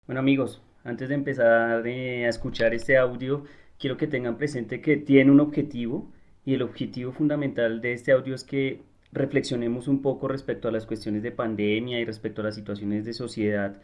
Bueno amigos, antes de empezar a escuchar este audio, quiero que tengan presente que tiene un objetivo y el objetivo fundamental de este audio es que reflexionemos un poco respecto a las cuestiones de pandemia y respecto a las situaciones de sociedad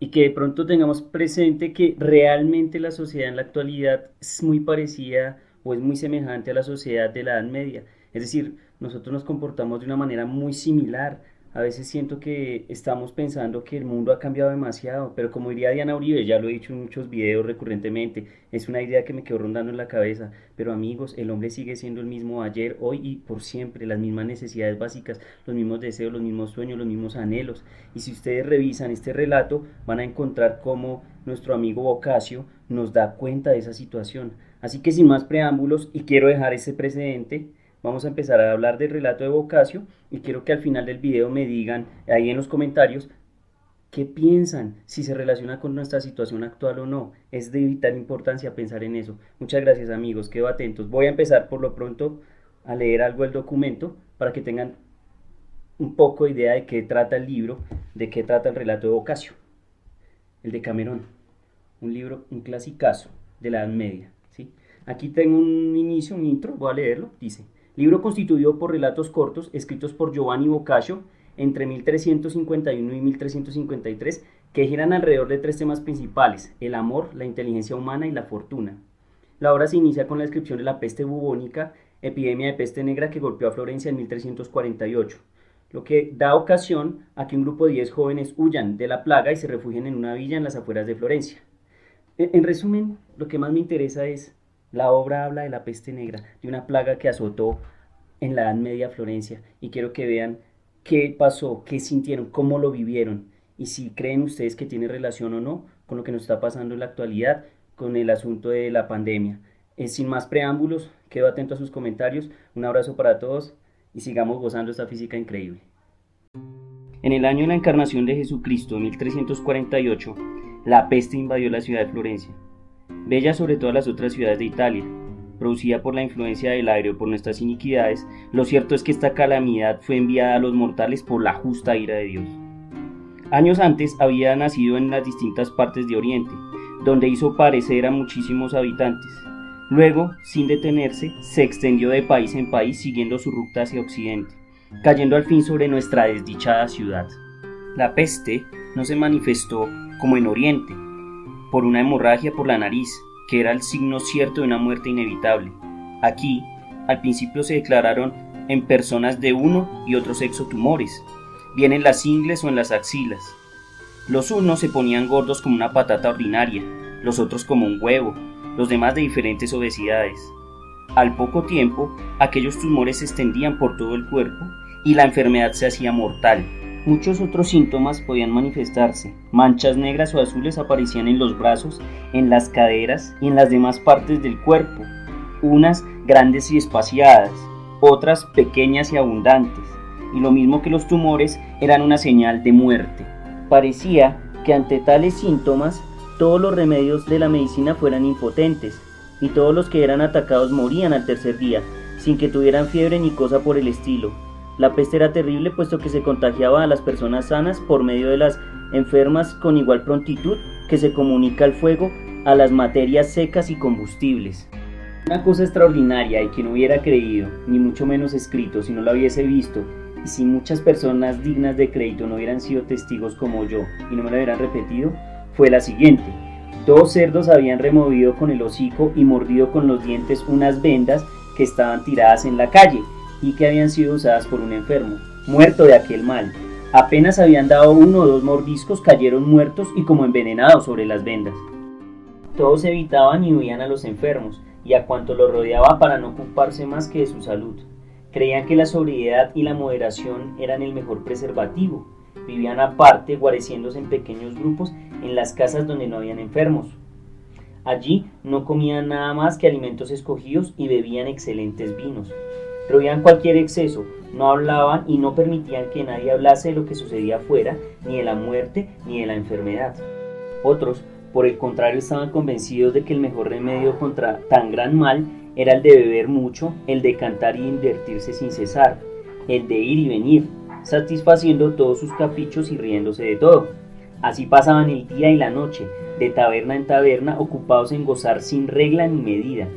y que de pronto tengamos presente que realmente la sociedad en la actualidad es muy parecida o es muy semejante a la sociedad de la Edad Media. Es decir, nosotros nos comportamos de una manera muy similar. A veces siento que estamos pensando que el mundo ha cambiado demasiado, pero como diría Diana Uribe, ya lo he dicho en muchos videos recurrentemente, es una idea que me quedó rondando en la cabeza, pero amigos, el hombre sigue siendo el mismo ayer, hoy y por siempre, las mismas necesidades básicas, los mismos deseos, los mismos sueños, los mismos anhelos. Y si ustedes revisan este relato, van a encontrar cómo nuestro amigo Boccaccio nos da cuenta de esa situación. Así que sin más preámbulos, y quiero dejar ese precedente, vamos a empezar a hablar del relato de Boccaccio y quiero que al final del video me digan ahí en los comentarios qué piensan, si se relaciona con nuestra situación actual o no. Es de vital importancia pensar en eso. Muchas gracias amigos, quedo atentos. Voy a empezar por lo pronto a leer algo del documento para que tengan un poco de idea de qué trata el libro, de qué trata el relato de Boccaccio, el de Camerón, un libro, un clasicazo de la Edad Media. ¿Sí? Aquí tengo un inicio, un intro, voy a leerlo. Dice: libro constituido por relatos cortos escritos por Giovanni Boccaccio entre 1351 y 1353 que giran alrededor de tres temas principales: el amor, la inteligencia humana y la fortuna. La obra se inicia con la descripción de la peste bubónica, epidemia de peste negra que golpeó a Florencia en 1348, lo que da ocasión a que un grupo de 10 jóvenes huyan de la plaga y se refugien en una villa en las afueras de Florencia. En resumen, lo que más me interesa es, la obra habla de la peste negra, de una plaga que azotó en la Edad Media Florencia, y quiero que vean qué pasó, qué sintieron, cómo lo vivieron, y si creen ustedes que tiene relación o no con lo que nos está pasando en la actualidad, con el asunto de la pandemia. Sin más preámbulos, quedo atento a sus comentarios, un abrazo para todos y sigamos gozando esta física increíble. En el año de la encarnación de Jesucristo, 1348, la peste invadió la ciudad de Florencia, bella sobre todas las otras ciudades de Italia. Producida por la influencia del aire o por nuestras iniquidades, lo cierto es que esta calamidad fue enviada a los mortales por la justa ira de Dios. Años antes había nacido en las distintas partes de Oriente, donde hizo parecer a muchísimos habitantes. Luego, sin detenerse, se extendió de país en país siguiendo su ruta hacia Occidente, cayendo al fin sobre nuestra desdichada ciudad. La peste no se manifestó como en Oriente, por una hemorragia por la nariz, que era el signo cierto de una muerte inevitable. Aquí, al principio se declararon en personas de uno y otro sexo tumores, bien en las ingles o en las axilas. Los unos se ponían gordos como una patata ordinaria, los otros como un huevo, los demás de diferentes obesidades. Al poco tiempo, aquellos tumores se extendían por todo el cuerpo y la enfermedad se hacía mortal. Muchos otros síntomas podían manifestarse. Manchas negras o azules aparecían en los brazos, en las caderas y en las demás partes del cuerpo, unas grandes y espaciadas, otras pequeñas y abundantes, y lo mismo que los tumores eran una señal de muerte. Parecía que ante tales síntomas todos los remedios de la medicina fueran impotentes, y todos los que eran atacados morían al tercer día, sin que tuvieran fiebre ni cosa por el estilo. La peste era terrible puesto que se contagiaba a las personas sanas por medio de las enfermas con igual prontitud que se comunica el fuego a las materias secas y combustibles. Una cosa extraordinaria, y quien hubiera creído, ni mucho menos escrito, si no lo hubiese visto, y si muchas personas dignas de crédito no hubieran sido testigos como yo y no me lo hubieran repetido, fue la siguiente. 2 cerdos habían removido con el hocico y mordido con los dientes unas vendas que estaban tiradas en la calle y que habían sido usadas por un enfermo, muerto de aquel mal. Apenas habían dado 1 o 2 mordiscos, cayeron muertos y como envenenados sobre las vendas. Todos evitaban y huían a los enfermos y a cuanto los rodeaba para no ocuparse más que de su salud. Creían que la sobriedad y la moderación eran el mejor preservativo. Vivían aparte, guareciéndose en pequeños grupos en las casas donde no habían enfermos. Allí no comían nada más que alimentos escogidos y bebían excelentes vinos. Prohibían cualquier exceso, no hablaban y no permitían que nadie hablase de lo que sucedía afuera, ni de la muerte ni de la enfermedad. Otros, por el contrario, estaban convencidos de que el mejor remedio contra tan gran mal era el de beber mucho, el de cantar y divertirse sin cesar, el de ir y venir, satisfaciendo todos sus caprichos y riéndose de todo. Así pasaban el día y la noche, de taberna en taberna, ocupados en gozar sin regla ni medida.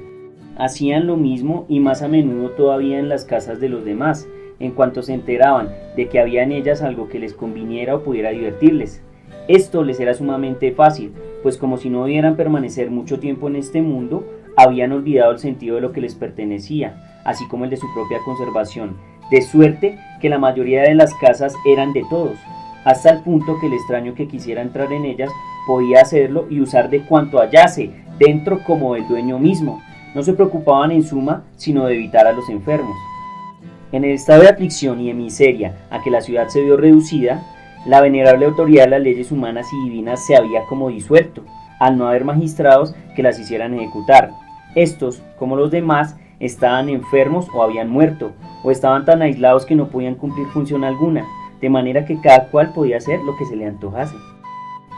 Hacían lo mismo y más a menudo todavía en las casas de los demás, en cuanto se enteraban de que había en ellas algo que les conviniera o pudiera divertirles. Esto les era sumamente fácil, pues como si no debieran permanecer mucho tiempo en este mundo, habían olvidado el sentido de lo que les pertenecía, así como el de su propia conservación, de suerte que la mayoría de las casas eran de todos, hasta el punto que el extraño que quisiera entrar en ellas podía hacerlo y usar de cuanto hallase dentro como el dueño mismo. No se preocupaban en suma sino de evitar a los enfermos. En el estado de aflicción y de miseria a que la ciudad se vio reducida, la venerable autoridad de las leyes humanas y divinas se había como disuelto, al no haber magistrados que las hicieran ejecutar. Estos, como los demás, estaban enfermos o habían muerto, o estaban tan aislados que no podían cumplir función alguna, de manera que cada cual podía hacer lo que se le antojase.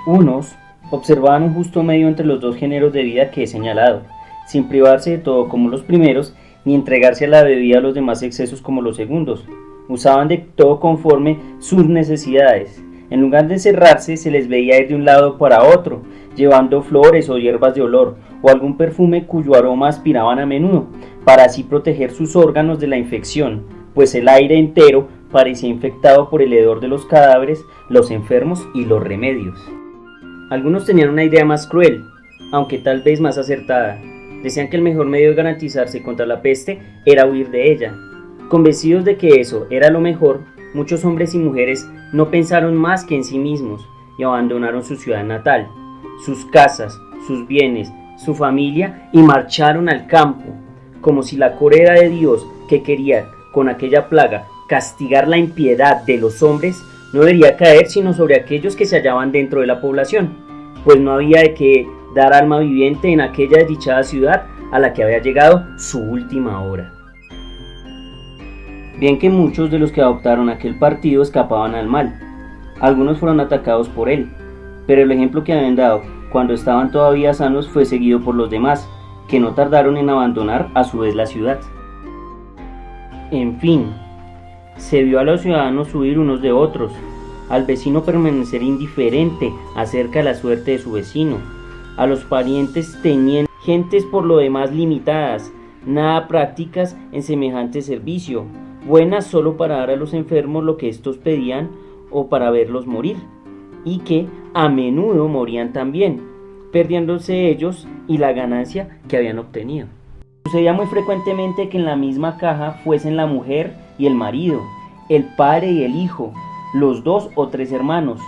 Unos observaban un justo medio entre los dos géneros de vida que he señalado, sin privarse de todo como los primeros, ni entregarse a la bebida a los demás excesos como los segundos. Usaban de todo conforme sus necesidades. En lugar de encerrarse, se les veía ir de un lado para otro, llevando flores o hierbas de olor, o algún perfume cuyo aroma aspiraban a menudo, para así proteger sus órganos de la infección, pues el aire entero parecía infectado por el hedor de los cadáveres, los enfermos y los remedios. Algunos tenían una idea más cruel, aunque tal vez más acertada. Decían que el mejor medio de garantizarse contra la peste era huir de ella. Convencidos de que eso era lo mejor, muchos hombres y mujeres no pensaron más que en sí mismos y abandonaron su ciudad natal, sus casas, sus bienes, su familia y marcharon al campo, como si la cólera de Dios que quería con aquella plaga castigar la impiedad de los hombres no debería caer sino sobre aquellos que se hallaban dentro de la población, pues no había de qué dar alma viviente en aquella desdichada ciudad a la que había llegado su última hora. Bien que muchos de los que adoptaron aquel partido escapaban al mal, algunos fueron atacados por él, pero el ejemplo que habían dado cuando estaban todavía sanos fue seguido por los demás, que no tardaron en abandonar a su vez la ciudad. En fin, se vio a los ciudadanos huir unos de otros, al vecino permanecer indiferente acerca de la suerte de su vecino, a los parientes tenían gentes por lo demás limitadas, nada prácticas en semejante servicio, buenas solo para dar a los enfermos lo que éstos pedían o para verlos morir, y que a menudo morían también, perdiéndose ellos y la ganancia que habían obtenido. Sucedía muy frecuentemente que en la misma caja fuesen la mujer y el marido, el padre y el hijo, los 2 o 3 hermanos.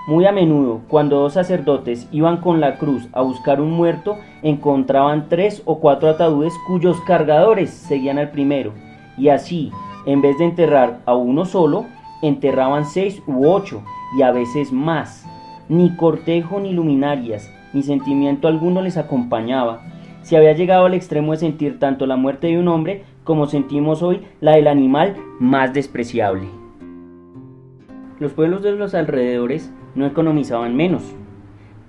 Muy a menudo, cuando 2 sacerdotes iban con la cruz a buscar un muerto, encontraban 3 o 4 ataúdes cuyos cargadores seguían al primero, y así, en vez de enterrar a uno solo, enterraban 6 u 8, y a veces más. Ni cortejo ni luminarias, ni sentimiento alguno les acompañaba. Se había llegado al extremo de sentir tanto la muerte de un hombre como sentimos hoy la del animal más despreciable. Los pueblos de los alrededores no economizaban menos.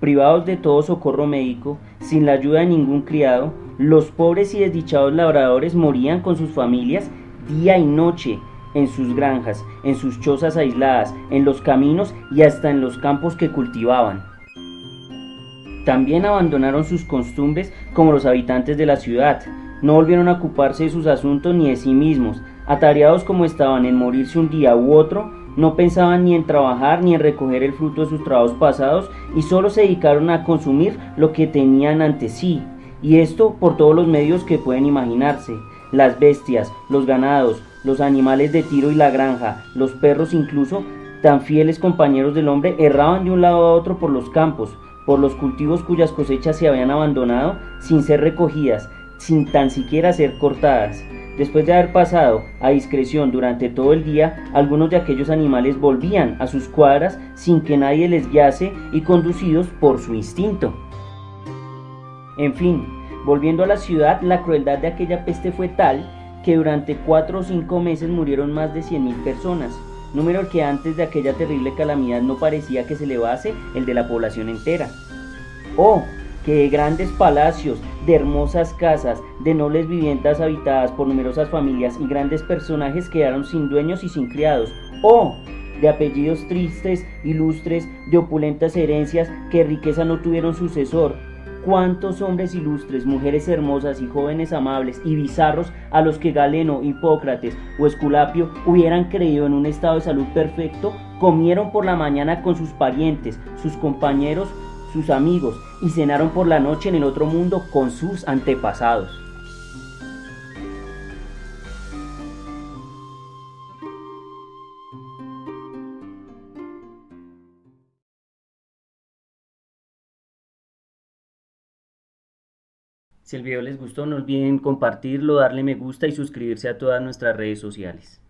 Privados de todo socorro médico, sin la ayuda de ningún criado, los pobres y desdichados labradores morían con sus familias día y noche, en sus granjas, en sus chozas aisladas, en los caminos y hasta en los campos que cultivaban. También abandonaron sus costumbres como los habitantes de la ciudad, no volvieron a ocuparse de sus asuntos ni de sí mismos, atareados como estaban en morirse un día u otro, no pensaban ni en trabajar ni en recoger el fruto de sus trabajos pasados y solo se dedicaron a consumir lo que tenían ante sí, y esto por todos los medios que pueden imaginarse. Las bestias, los ganados, los animales de tiro y la granja, los perros incluso, tan fieles compañeros del hombre, erraban de un lado a otro por los campos, por los cultivos cuyas cosechas se habían abandonado sin ser recogidas, sin tan siquiera ser cortadas. Después de haber pasado a discreción durante todo el día, algunos de aquellos animales volvían a sus cuadras sin que nadie les guiase y conducidos por su instinto. En fin, volviendo a la ciudad, la crueldad de aquella peste fue tal que durante 4 o 5 meses murieron más de 100.000 personas, número al que antes de aquella terrible calamidad no parecía que se elevase el de la población entera. ¡Oh! Que de grandes palacios, de hermosas casas, de nobles viviendas habitadas por numerosas familias y grandes personajes quedaron sin dueños y sin criados. ¡Oh! de apellidos tristes, ilustres, de opulentas herencias, que riqueza no tuvieron sucesor. ¿Cuántos hombres ilustres, mujeres hermosas y jóvenes amables y bizarros a los que Galeno, Hipócrates o Esculapio hubieran creído en un estado de salud perfecto, comieron por la mañana con sus parientes, sus compañeros, sus amigos y cenaron por la noche en el otro mundo con sus antepasados? Si el video les gustó, no olviden compartirlo, darle me gusta y suscribirse a todas nuestras redes sociales.